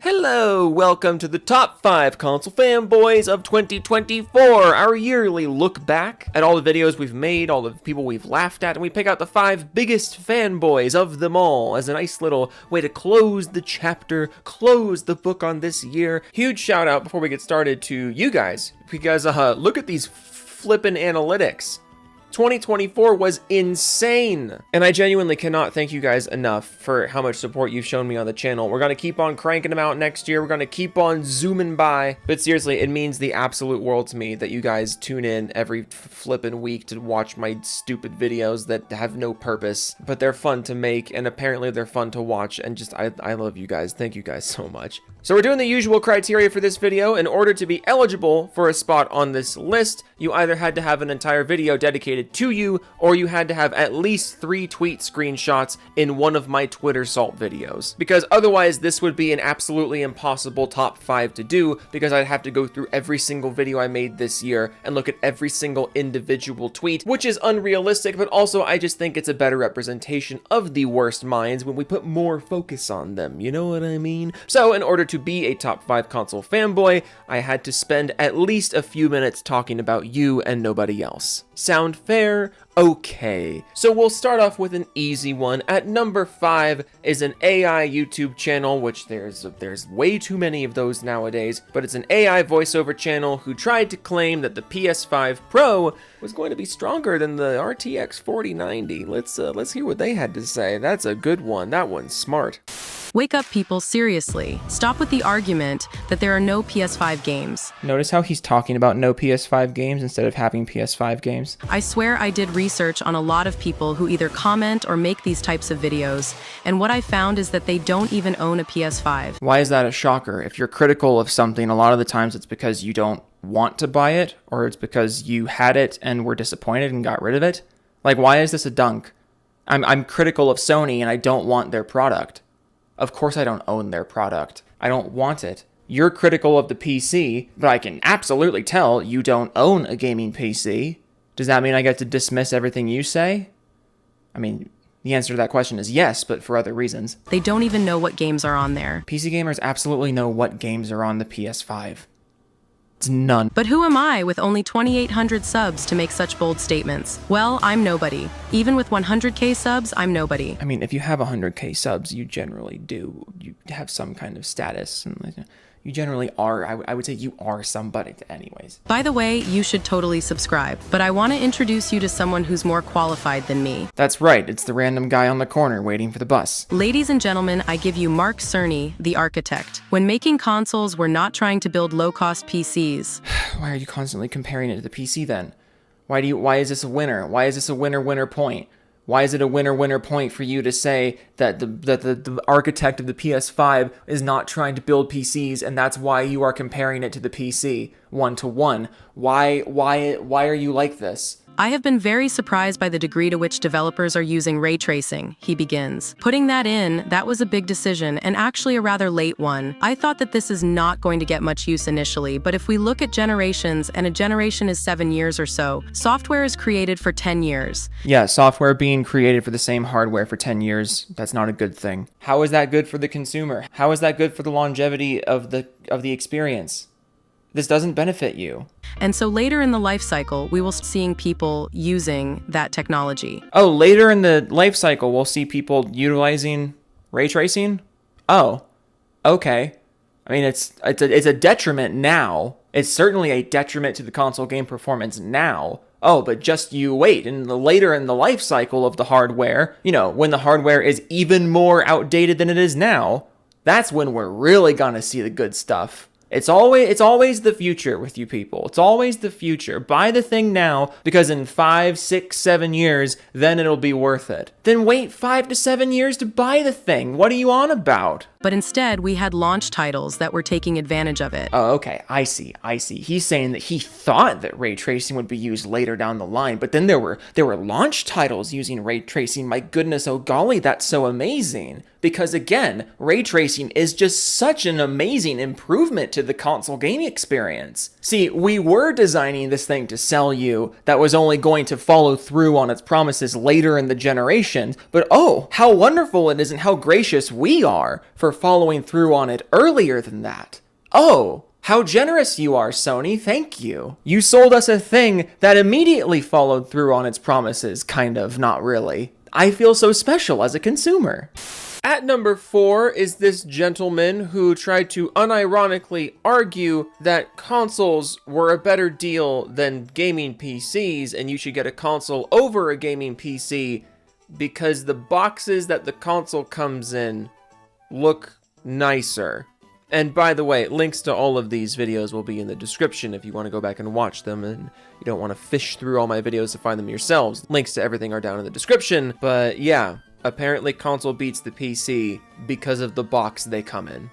Hello, welcome to the top 5 console fanboys of 2024, our yearly look back at all the videos we've made, all the people we've laughed at, and we pick out the 5 biggest fanboys of them all as a nice little way to close the chapter, close the book on this year. Huge shout out before we get started to you guys, because look at these flippin' analytics. 2024 was insane, and I genuinely cannot thank you guys enough for how much support you've shown me on the channel. We're gonna keep on cranking them out next year. We're gonna keep on zooming by, but seriously, it means the absolute world to me that you guys tune in every flippin' week to watch my stupid videos that have no purpose, but they're fun to make, and apparently they're fun to watch, and just I love you guys. Thank you guys so much. So we're doing the usual criteria for this video. In order to be eligible for a spot on this list, you either had to have an entire video dedicated to you, or you had to have at least 3 tweet screenshots in one of my Twitter Salt videos. Because otherwise, this would be an absolutely impossible top 5 to do, because I'd have to go through every single video I made this year and look at every single individual tweet, which is unrealistic, but also I just think it's a better representation of the worst minds when we put more focus on them, you know what I mean? So in order to be a top 5 console fanboy, I had to spend at least a few minutes talking about you and nobody else. Sound fair? Okay. So we'll start off with an easy one. At number 5 is an AI YouTube channel, which there's way too many of those nowadays, but it's an AI voiceover channel who tried to claim that the PS5 Pro was going to be stronger than the RTX 4090. Let's hear what they had to say. That's a good one. That one's smart. Wake up, people, seriously. Stop with the argument that there are no PS5 games. Notice how he's talking about no PS5 games instead of having PS5 games? I swear I did research on a lot of people who either comment or make these types of videos, and what I found is that they don't even own a PS5. Why is that a shocker? If you're critical of something, a lot of the times it's because you don't want to buy it, or it's because you had it and were disappointed and got rid of it. Like, why is this a dunk? I'm critical of Sony and I don't want their product. Of course I don't own their product. I don't want it. You're critical of the PC, but I can absolutely tell you don't own a gaming PC. Does that mean I get to dismiss everything you say? I mean, the answer to that question is yes, but for other reasons. They don't even know what games are on there. PC gamers absolutely know what games are on the PS5. It's none. But who am I with only 2,800 subs to make such bold statements? Well, I'm nobody. Even with 100k subs, I'm nobody. I mean, if you have 100k subs, you generally do. You have some kind of status, and you generally are. I would say you are somebody anyways. By the way, you should totally subscribe, but I want to introduce you to someone who's more qualified than me. That's right, it's the random guy on the corner waiting for the bus. Ladies and gentlemen, I give you Mark Cerny, the architect. When making consoles, we're not trying to build low-cost PCs. Why are you constantly comparing it to the PC then? Why is this a winner? Why is this a winner point? Why is it a winner point for you to say that the architect of the PS5 is not trying to build PCs, and that's why you are comparing it to the PC 1-to-1? Why are you like this? I have been very surprised by the degree to which developers are using ray tracing, he begins. Putting that in, that was a big decision, and actually a rather late one. I thought that this is not going to get much use initially, but if we look at generations, and a generation is 7 years or so, software is created for 10 years. Yeah, software being created for the same hardware for 10 years, that's not a good thing. How is that good for the consumer? How is that good for the longevity of the experience? This doesn't benefit you. And so later in the life cycle, we will start seeing people using that technology. Oh, later in the life cycle, we'll see people utilizing ray tracing? Oh, okay. I mean, it's a detriment now. It's certainly a detriment to the console game performance now. Oh, but just you wait. And later in the life cycle of the hardware, you know, when the hardware is even more outdated than it is now, that's when we're really gonna see the good stuff. It's always the future with you people. It's always the future. Buy the thing now, because in 5, 6, 7 years, then it'll be worth it. Then wait 5 to 7 years to buy the thing. What are you on about? But instead, we had launch titles that were taking advantage of it. Oh, okay. I see. He's saying that he thought that ray tracing would be used later down the line, but then there were launch titles using ray tracing. My goodness, oh golly, that's so amazing. Because again, ray tracing is just such an amazing improvement to the console gaming experience. See, we were designing this thing to sell you that was only going to follow through on its promises later in the generation, but oh, how wonderful it is and how gracious we are for following through on it earlier than that. Oh, how generous you are, Sony, thank you. You sold us a thing that immediately followed through on its promises, kind of, not really. I feel so special as a consumer. At number 4 is this gentleman who tried to unironically argue that consoles were a better deal than gaming PCs and you should get a console over a gaming PC because the boxes that the console comes in look nicer. And by the way, links to all of these videos will be in the description if you want to go back and watch them and you don't want to fish through all my videos to find them yourselves. Links to everything are down in the description, but yeah. Apparently console beats the PC because of the box they come in.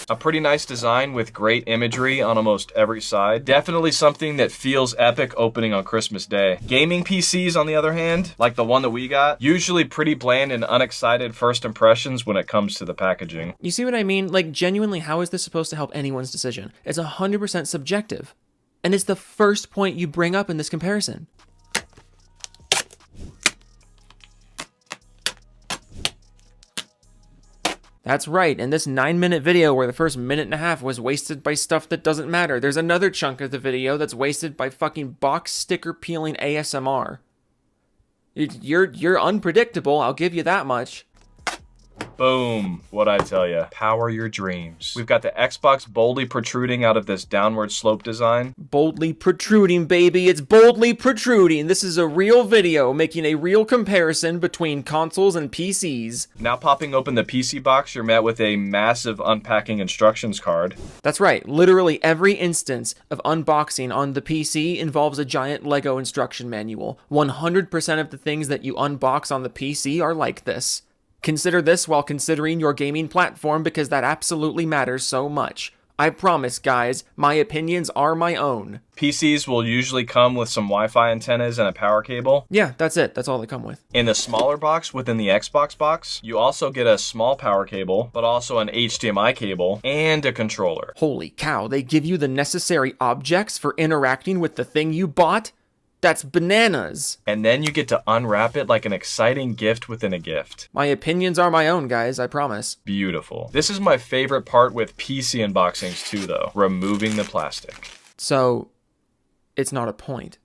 A pretty nice design with great imagery on almost every side. Definitely something that feels epic opening on Christmas Day. Gaming PCs, on the other hand, like the one that we got, usually pretty bland and unexcited first impressions when it comes to the packaging. You see what I mean? Like, genuinely, how is this supposed to help anyone's decision? It's 100% subjective. And it's the first point you bring up in this comparison. That's right, in this 9-minute video where the first minute and a half was wasted by stuff that doesn't matter, there's another chunk of the video that's wasted by fucking box sticker peeling ASMR. You're unpredictable, I'll give you that much. Boom, what'd I tell ya? Power your dreams. We've got the Xbox boldly protruding out of this downward slope design. Boldly protruding, baby. It's boldly protruding. This is a real video making a real comparison between consoles and PCs. Now popping open the PC box, you're met with a massive unpacking instructions card. That's right. Literally every instance of unboxing on the PC involves a giant Lego instruction manual. 100% of the things that you unbox on the PC are like this. Consider this while considering your gaming platform because that absolutely matters so much. I promise, guys, my opinions are my own. PCs will usually come with some Wi-Fi antennas and a power cable. Yeah, that's it. That's all they come with. In the smaller box within the Xbox box, you also get a small power cable, but also an HDMI cable and a controller. Holy cow, they give you the necessary objects for interacting with the thing you bought? That's bananas. And then you get to unwrap it like an exciting gift within a gift. My opinions are my own, guys, I promise. Beautiful. This is my favorite part with PC unboxings too, though. Removing the plastic. So, it's not a point.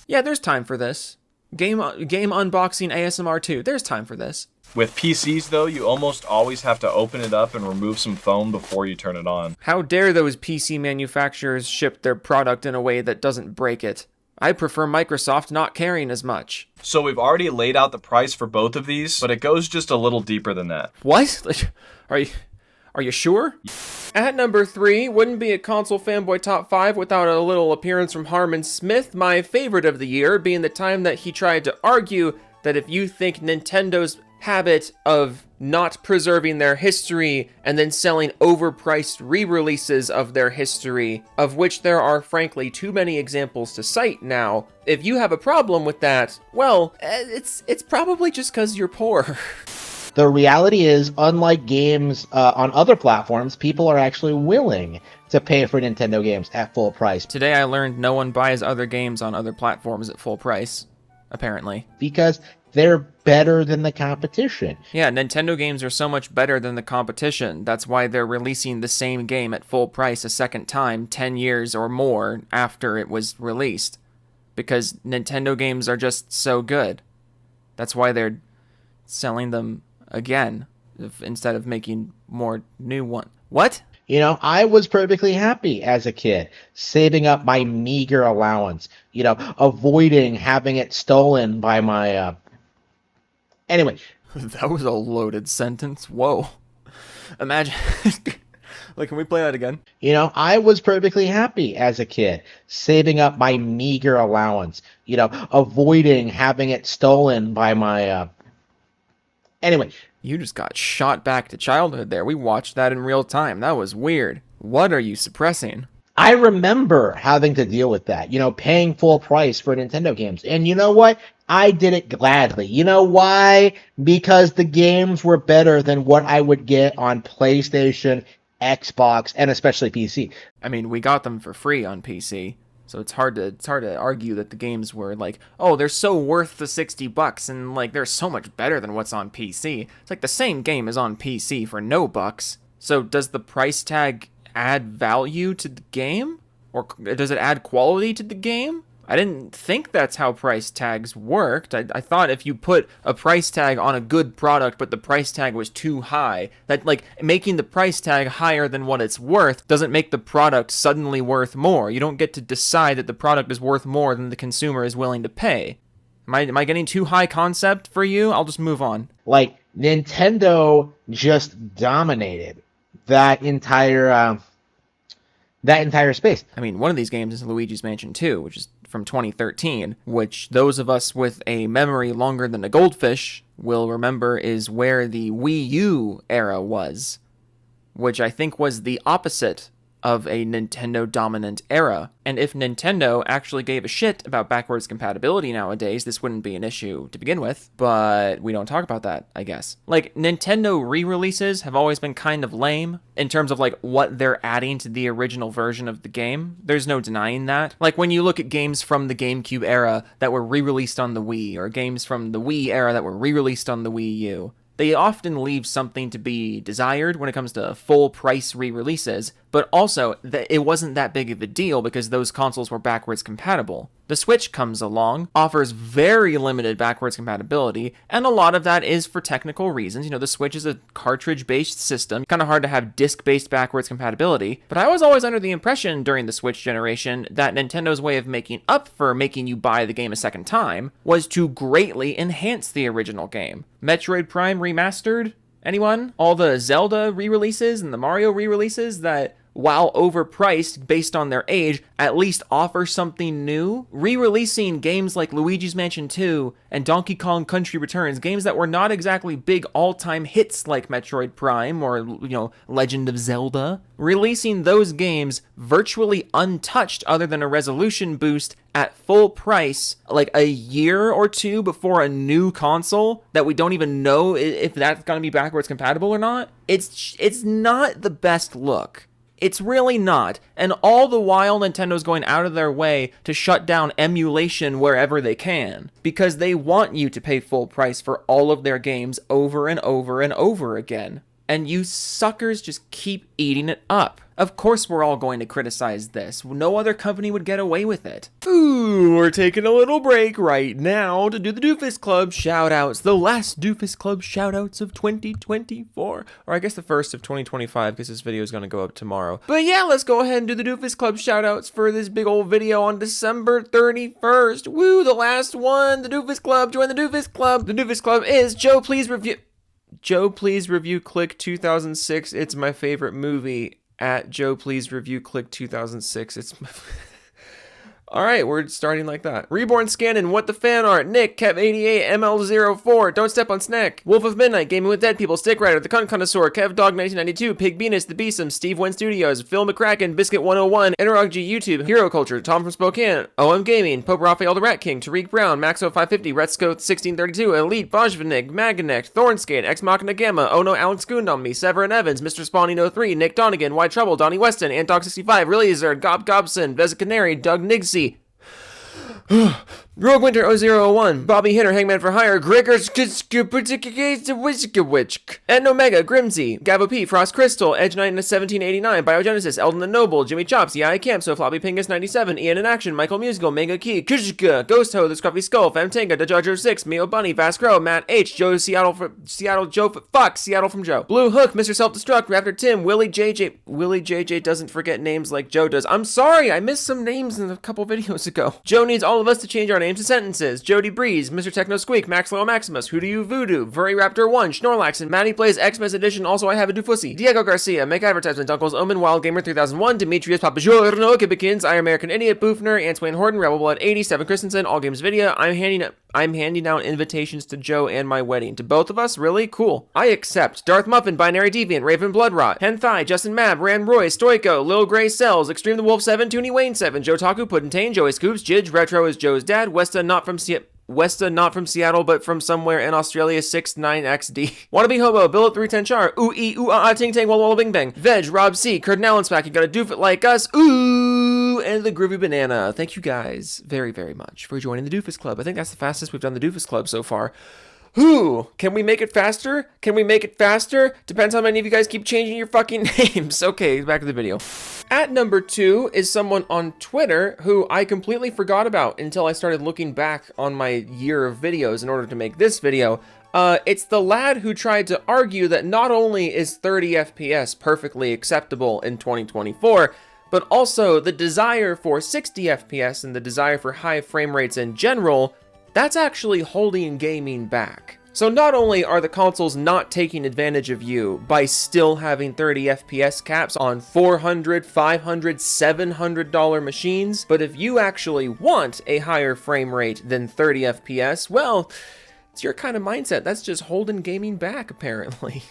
Yeah, there's time for this. Game unboxing ASMR 2. There's time for this. With PCs, though, you almost always have to open it up and remove some foam before you turn it on. How dare those PC manufacturers ship their product in a way that doesn't break it? I prefer Microsoft not caring as much. So we've already laid out the price for both of these, but it goes just a little deeper than that. What? Are you sure? At number 3, wouldn't be a Console Fanboy Top 5 without a little appearance from Harmon Smith, my favorite of the year, being the time that he tried to argue that if you think Nintendo's habit of not preserving their history and then selling overpriced re-releases of their history, of which there are frankly too many examples to cite now, if you have a problem with that, well, it's probably just because you're poor. The reality is, unlike games on other platforms, people are actually willing to pay for Nintendo games at full price. Today I learned no one buys other games on other platforms at full price, apparently. Because they're better than the competition. Yeah, Nintendo games are so much better than the competition. That's why they're releasing the same game at full price a second time 10 years or more after it was released. Because Nintendo games are just so good. That's why they're selling them again instead of making more new ones. What? You know, I was perfectly happy as a kid, saving up my meager allowance, avoiding having it stolen by my... Anyway. That was a loaded sentence. Whoa. Imagine... Like, can we play that again? I was perfectly happy as a kid, saving up my meager allowance, avoiding having it stolen by my... Anyway. You just got shot back to childhood there. We watched that in real time. That was weird. What are you suppressing? I remember having to deal with that, paying full price for Nintendo games. And you know what? I did it gladly. You know why? Because the games were better than what I would get on PlayStation, Xbox, and especially PC. I mean, we got them for free on PC, so it's hard to argue that the games were like, oh, they're so worth the $60 and like they're so much better than what's on PC. It's like the same game is on PC for no bucks. So does the price tag add value to the game? Or does it add quality to the game? I didn't think that's how price tags worked. I thought if you put a price tag on a good product, but the price tag was too high, that like making the price tag higher than what it's worth doesn't make the product suddenly worth more. You don't get to decide that the product is worth more than the consumer is willing to pay. Am I getting too high concept for you? I'll just move on. Like, Nintendo just dominated that entire space. I mean, one of these games is Luigi's Mansion 2, which is from 2013, which those of us with a memory longer than a goldfish will remember is where the Wii U era was, which I think was the opposite of a Nintendo dominant era. And if Nintendo actually gave a shit about backwards compatibility nowadays, this wouldn't be an issue to begin with, but we don't talk about that, I guess. Like, Nintendo re-releases have always been kind of lame in terms of like what they're adding to the original version of the game. There's no denying that. Like when you look at games from the GameCube era that were re-released on the Wii, or games from the Wii era that were re-released on the Wii U, they often leave something to be desired when it comes to full price re-releases, but also it wasn't that big of a deal because those consoles were backwards compatible. The Switch comes along, offers very limited backwards compatibility, and a lot of that is for technical reasons. The Switch is a cartridge-based system, kind of hard to have disc-based backwards compatibility, but I was always under the impression during the Switch generation that Nintendo's way of making up for making you buy the game a second time was to greatly enhance the original game. Metroid Prime Remastered? Anyone? All the Zelda re-releases and the Mario re-releases that, while overpriced based on their age, at least offer something new. Re-releasing games like Luigi's Mansion 2 and Donkey Kong Country Returns, games that were not exactly big all-time hits like Metroid Prime or, Legend of Zelda. Releasing those games virtually untouched other than a resolution boost at full price, like a year or two before a new console that we don't even know if that's going to be backwards compatible or not. It's not the best look. It's really not. And all the while, Nintendo's going out of their way to shut down emulation wherever they can, because they want you to pay full price for all of their games over and over and over again. And you suckers just keep eating it up. Of course we're all going to criticize this. No other company would get away with it. Ooh, we're taking a little break right now to do the Doofus Club shoutouts. The last Doofus Club shoutouts of 2024. Or I guess the first of 2025, because this video is going to go up tomorrow. But yeah, let's go ahead and do the Doofus Club shoutouts for this big old video on December 31st. Woo, the last one. The Doofus Club. Join the Doofus Club. The Doofus Club is Joe, please review... Joe, please review Click 2006. It's my favorite movie. At Joe, please review Click 2006. It's my... All right, we're starting like that. Reborn Scannon, What the Fan Art, Nick, Kev88, ML04, Don't Step on Snack, Wolf of Midnight, Gaming with Dead People, Stick Rider, The Cunt Connoisseur, KevDog1992, Pig Venus, The Beesum, Steve Wen Studios, Phil McCracken, Biscuit101, Interog G YouTube, Hero Culture, Tom from Spokane, OM Gaming, Pope Raphael the Rat King, Tariq Brown, Maxo550, Retsco1632, Elite, Bojvanig, Maganek, Thornskate, Ex Machina Gamma, Oh No Alex Goond on Me, Severin Evans, Mr. Spawning03, Nick Donegan, White Trouble, Donnie Weston, Antdog65, Really Zerd, Gob Gobson, Veza Canary, Doug Nigsey, Rogue Winter 0001, Bobby Hitter, Hangman for Hire, Gregor Ed Omega, Grimsy, Gavo P, Frost Crystal, Edge Knight 1789, Biogenesis, Eldon the Noble, Jimmy Chops, Yeah I Camp, So Floppy Pingus 97, Ian in Action, Michael Musical, Mega Key, Kushka, Ghost Ho, The Scruffy Skull, Femtanga, The Judge 6, Mio Bunny, Fast Crow, Matt H, Joe Seattle from Joe, Blue Hook, Mr. Self-Destruct, Raptor Tim, Willie JJ doesn't forget names like Joe does. I'm sorry, I missed some names in a couple videos ago. Joe needs all of us to change our names and sentences, Jody Breeze, Mr. Techno Squeak, Maxwell Maximus, Who Do You Voodoo, Furry Raptor 1, Schnorlax, and Maddie Plays Xmas Edition, Also I Have a Doofusy, Diego Garcia, Make Advertisement, Uncles Omen, Wild Gamer 3001, Demetrius Papagiorno, Kibikins, I American Idiot, Boofner, Antoine Horton, Rebel Blood 87 Christensen, All Games Video. I'm handing out invitations to Joe and my wedding. To both of us? Really? Cool. I accept. Darth Muffin, Binary Deviant, Raven Bloodrot, Henthai, Justin Mab, Rand Roy, Stoico, Lil Grey Cells, Extreme the Wolf 7, Toonie Wayne 7, Joe Taku, Puddintain, Joey Scoops, Jidge, Retro is Joe's dad, Westa not from Seattle, but from somewhere in Australia, 69XD. Wannabe Hobo, Bill at 310 Char, Ooh Ee, Ooh Ah Ah, Ting Tang, Walla Walla Bing Bang, Veg, Rob C, Curtin Allen's back, you gotta doof it like us, ooh, and the Groovy Banana. Thank you guys very, very much for joining the Doofus Club. I think that's the fastest we've done the Doofus Club so far. Who? Can we make it faster? Can we make it faster? Depends how many of you guys keep changing your fucking names. Okay, back to the video. At number 2 is someone on Twitter who I completely forgot about until I started looking back on my year of videos in order to make this video. It's the lad who tried to argue that not only is 30 FPS perfectly acceptable in 2024, but also the desire for 60 FPS and the desire for high frame rates in general, that's actually holding gaming back. So not only are the consoles not taking advantage of you by still having 30 FPS caps on $400, $500, $700 machines, but if you actually want a higher frame rate than 30 FPS, well, it's your kind of mindset. That's just holding gaming back, apparently.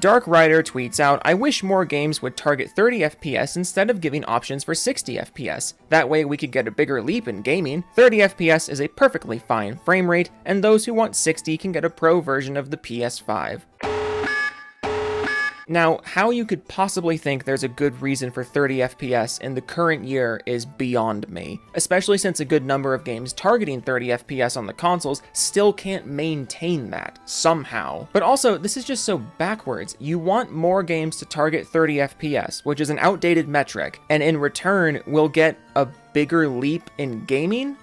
Dark Rider tweets out, I wish more games would target 30 FPS instead of giving options for 60 FPS. That way we could get a bigger leap in gaming. 30 FPS is a perfectly fine frame rate, and those who want 60 can get a pro version of the PS5. Now, how you could possibly think there's a good reason for 30 FPS in the current year is beyond me, especially since a good number of games targeting 30 FPS on the consoles still can't maintain that, somehow. But also, this is just so backwards. You want more games to target 30 FPS, which is an outdated metric, and in return, we'll get a bigger leap in gaming?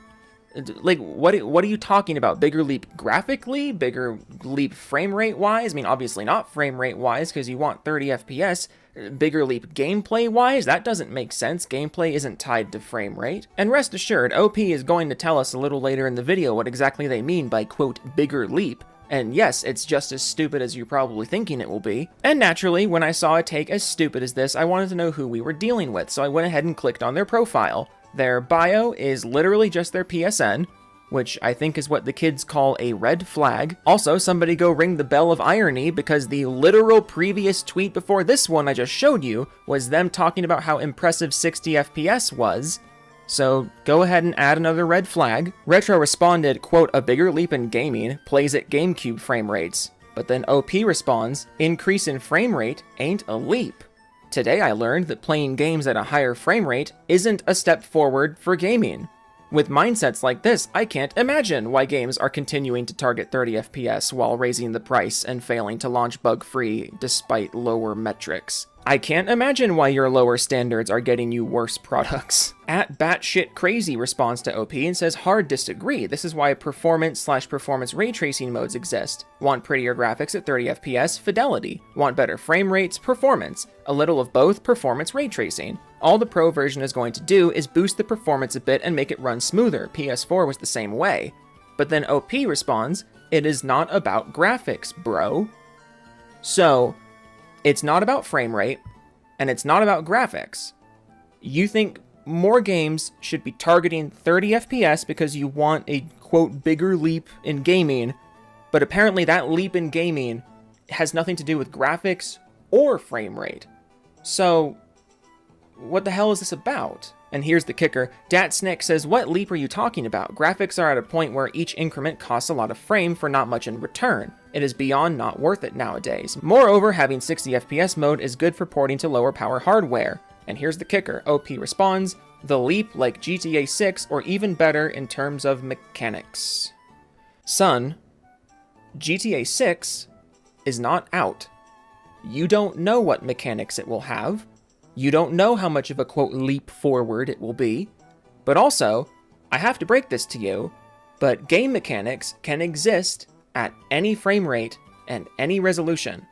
Like, what are you talking about? Bigger leap graphically? Bigger leap frame rate wise? I mean, obviously not frame rate wise because you want 30 FPS. Bigger leap gameplay wise? That doesn't make sense. Gameplay isn't tied to frame rate. And rest assured, OP is going to tell us a little later in the video what exactly they mean by, quote, bigger leap. And yes, it's just as stupid as you're probably thinking it will be. And naturally, when I saw a take as stupid as this, I wanted to know who we were dealing with, so I went ahead and clicked on their profile. Their bio is literally just their PSN, which I think is what the kids call a red flag. Also, somebody go ring the bell of irony because the literal previous tweet before this one I just showed you was them talking about how impressive 60 FPS was. So go ahead and add another red flag. Retro responded, quote, a bigger leap in gaming plays at GameCube frame rates. But then OP responds, increase in frame rate ain't a leap. Today I learned that playing games at a higher frame rate isn't a step forward for gaming. With mindsets like this, I can't imagine why games are continuing to target 30 FPS while raising the price and failing to launch bug-free despite lower metrics. I can't imagine why your lower standards are getting you worse products. At Batshit Crazy responds to OP and says, hard disagree. This is why performance/performance ray tracing modes exist. Want prettier graphics at 30 FPS? Fidelity. Want better frame rates? Performance. A little of both? Performance ray tracing. All the Pro version is going to do is boost the performance a bit and make it run smoother. PS4 was the same way. But then OP responds, it is not about graphics, bro. So, it's not about frame rate, and it's not about graphics. You think more games should be targeting 30 FPS because you want a, quote, bigger leap in gaming, but apparently that leap in gaming has nothing to do with graphics or frame rate. So, what the hell is this about? And here's the kicker. DatSnick says, what leap are you talking about? Graphics are at a point where each increment costs a lot of frame for not much in return. It is beyond not worth it nowadays. Moreover, having 60 FPS mode is good for porting to lower power hardware. And here's the kicker. OP responds, the leap like GTA 6 or even better in terms of mechanics. Son, GTA 6 is not out. You don't know what mechanics it will have. You don't know how much of a, quote, leap forward it will be. But also, I have to break this to you, but game mechanics can exist at any frame rate and any resolution.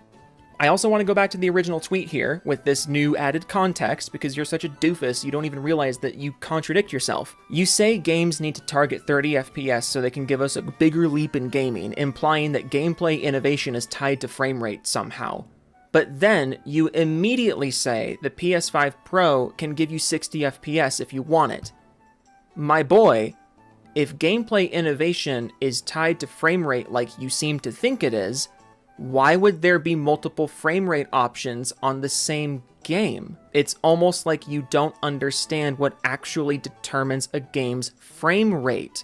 I also want to go back to the original tweet here with this new added context because you're such a doofus you don't even realize that you contradict yourself. You say games need to target 30 FPS so they can give us a bigger leap in gaming, implying that gameplay innovation is tied to frame rate somehow. But then you immediately say the PS5 Pro can give you 60 FPS if you want it. My boy, if gameplay innovation is tied to frame rate like you seem to think it is, why would there be multiple frame rate options on the same game? It's almost like you don't understand what actually determines a game's frame rate.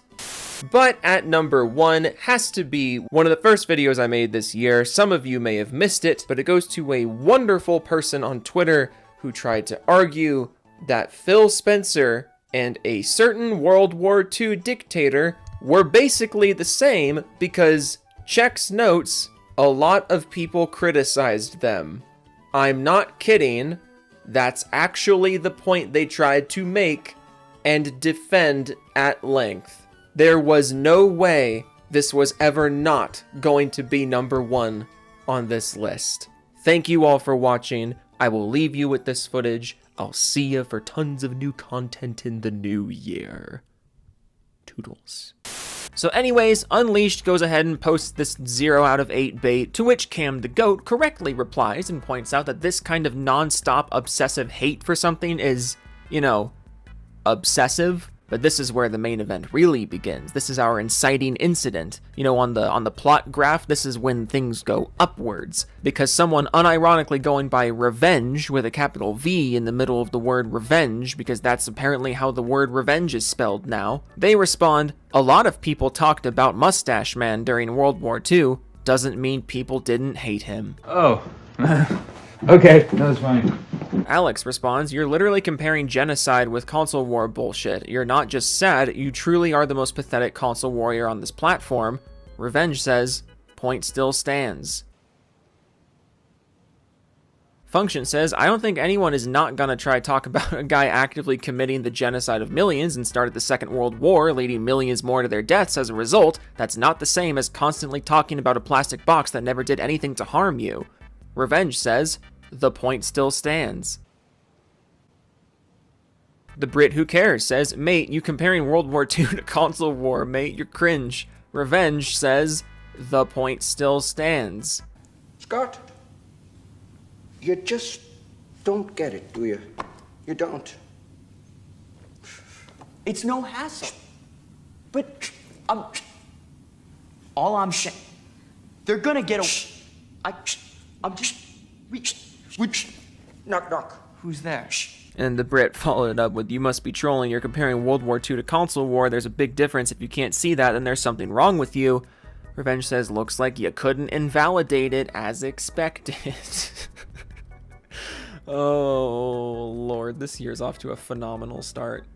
But at number 1 has to be one of the first videos I made this year. Some of you may have missed it, but it goes to a wonderful person on Twitter who tried to argue that Phil Spencer and a certain World War II dictator were basically the same because, checks notes, a lot of people criticized them. I'm not kidding. That's actually the point they tried to make and defend at length. There was no way this was ever not going to be number 1 on this list. Thank you all for watching. I will leave you with this footage. I'll see you for tons of new content in the new year. Toodles. So anyways, Unleashed goes ahead and posts this 0 out of 8 bait, to which Cam the Goat correctly replies and points out that this kind of non-stop obsessive hate for something is, you know, obsessive. But this is where the main event really begins. This is our inciting incident. You know, on the plot graph, this is when things go upwards. Because someone unironically going by revenge with a capital V in the middle of the word revenge, because that's apparently how the word revenge is spelled now, they respond, a lot of people talked about Mustache Man during World War II. Doesn't mean people didn't hate him. Oh. Okay, that's fine. Alex responds, you're literally comparing genocide with console war bullshit. You're not just sad, you truly are the most pathetic console warrior on this platform. Revenge says, point still stands. Function says, I don't think anyone is not gonna try talk about a guy actively committing the genocide of millions and started the Second World War, leading millions more to their deaths as a result. That's not the same as constantly talking about a plastic box that never did anything to harm you. Revenge says, the point still stands. The Brit Who Cares says, mate, you comparing World War II to console war, mate, you're cringe. Revenge says, the point still stands. Scott, you just don't get it, do you? You don't. It's no hassle. But all I'm saying, they're gonna get a. I'm just. Knock, knock. Who's there? And the Brit followed it up with, you must be trolling, you're comparing World War II to console war, there's a big difference, if you can't see that, then there's something wrong with you. Revenge says, looks like you couldn't invalidate it as expected. Oh, Lord, this year's off to a phenomenal start.